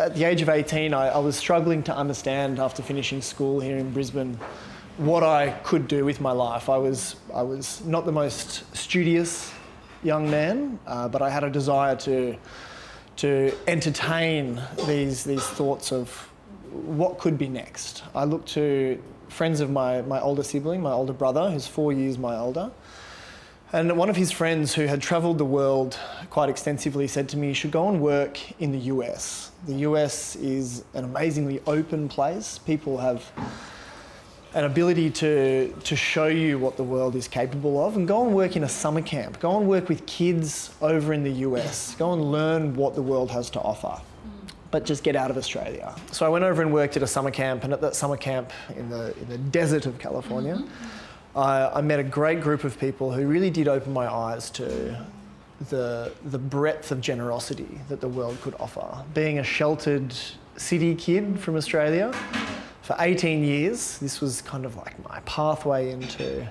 At the age of 18, I was struggling to understand, after finishing school here in Brisbane, what I could do with my life. I was not the most studious young man, but I had a desire to entertain these thoughts of what could be next. I looked to friends of my older sibling, my older brother, who's 4 years my older. And one of his friends who had travelled the world quite extensively said to me, you should go and work in the US. The US is an amazingly open place. People have an ability to show you what the world is capable of, and go and work in a summer camp. Go and work with kids over in the US. Go and learn what the world has to offer, but just get out of Australia. So I went over and worked at a summer camp, and at that summer camp in the desert of California, I met a great group of people who really did open my eyes to the breadth of generosity that the world could offer. Being a sheltered city kid from Australia, for 18 years, this was kind of like my pathway into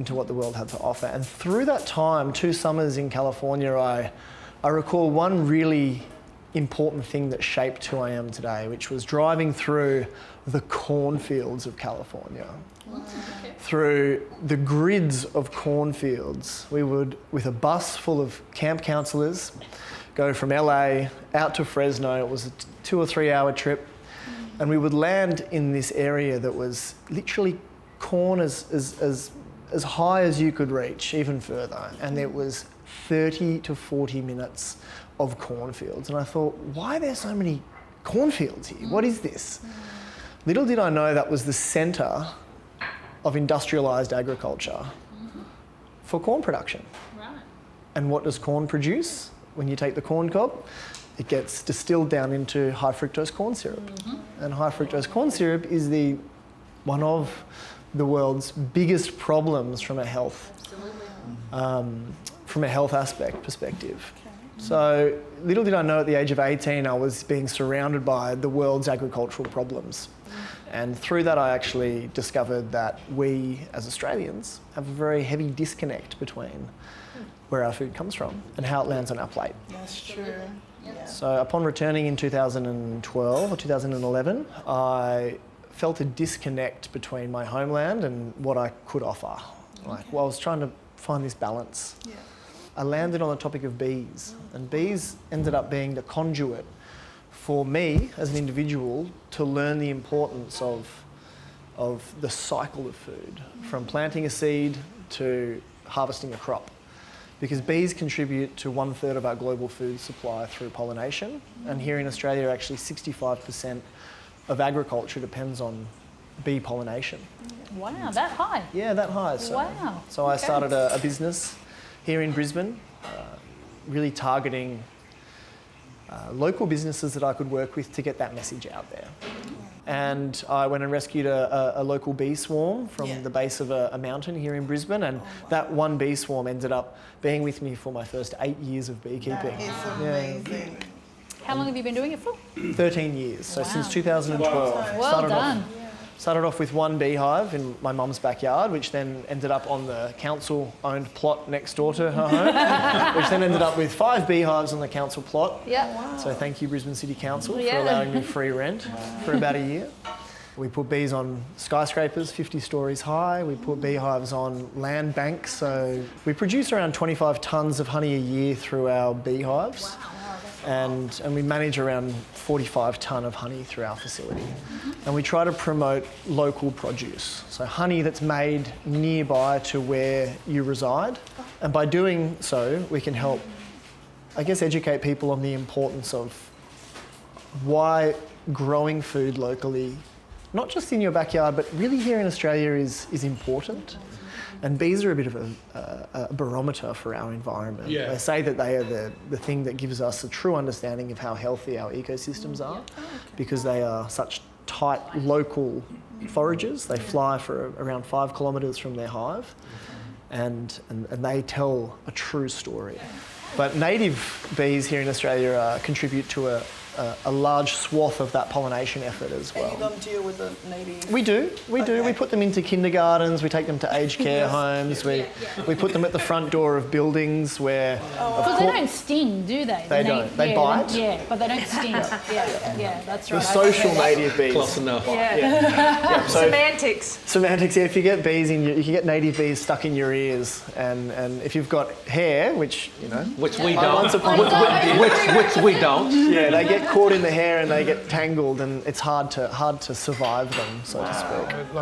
what the world had to offer. And through that time, 2 summers in California, I recall one really important thing that shaped who I am today, which was driving through the cornfields of California. Through the grids of cornfields, we would, with a bus full of camp counsellors, go from LA out to Fresno. It was a 2 or 3 hour trip. And we would land in this area that was literally corn as high as you could reach, even further. And it was 30 to 40 minutes of cornfields. And I thought, why are there so many cornfields here? What is this? Little did I know that was the centre of industrialised agriculture for corn production. Right. And what does corn produce when you take the corn cob? It gets distilled down into high fructose corn syrup. And high fructose corn syrup is one of the world's biggest problems from a health perspective. Okay. So little did I know at the age of 18 I was being surrounded by the world's agricultural problems. And through that I actually discovered that we as Australians have a very heavy disconnect between where our food comes from and how it lands on our plate. That's true. Yeah. So upon returning in 2012 or 2011, I felt a disconnect between my homeland and what I could offer. I was trying to find this balance. Yeah. I landed on the topic of bees, and bees ended up being the conduit for me as an individual to learn the importance of the cycle of food, from planting a seed to harvesting a crop. Because bees contribute to 1/3 of our global food supply through pollination. And here in Australia, actually 65% of agriculture depends on bee pollination. Wow, that high? Yeah, that high. So, wow. So I started a business here in Brisbane, really targeting local businesses that I could work with to get that message out there. And I went and rescued a local bee swarm from the base of a mountain here in Brisbane, and that one bee swarm ended up being with me for my first 8 years of beekeeping. That is amazing. How long have you been doing it for? 13 years, so since 2012. Well done. Started off with one beehive in my mum's backyard, which then ended up on the council-owned plot next door to her home, which then ended up with 5 beehives on the council plot. Yeah. Wow. So thank you, Brisbane City Council, for allowing me free rent for about a year. We put bees on skyscrapers 50 stories high. We put beehives on land banks. So we produce around 25 tonnes of honey a year through our beehives. Wow. And we manage around 45 tonne of honey through our facility. And we try to promote local produce, so honey that's made nearby to where you reside. And by doing so, we can help, I guess, educate people on the importance of why growing food locally, not just in your backyard, but really here in Australia is important. And bees are a bit of a barometer for our environment. Yeah. They say that they are the thing that gives us a true understanding of how healthy our ecosystems are, because they are such tight local foragers. They fly for around 5 kilometres from their hive, and they tell a true story. But native bees here in Australia contribute to a a large swath of that pollination effort as well. And you don't deal with the native. We do. Okay. We put them into kindergartens. We take them to aged care homes. We put them at the front door of buildings where. Because they don't sting, do they? They don't. They bite. Yeah, but they don't sting. Yeah, that's right. The social native bees. Close enough. Yeah. So Semantics. semantics. Yeah, if you get bees in, you can get native bees stuck in your ears, and if you've got hair, which you know, Which we once don't. upon a time, Which we don't. yeah, they get caught in the hair and they get tangled, and it's hard to survive them, so to speak.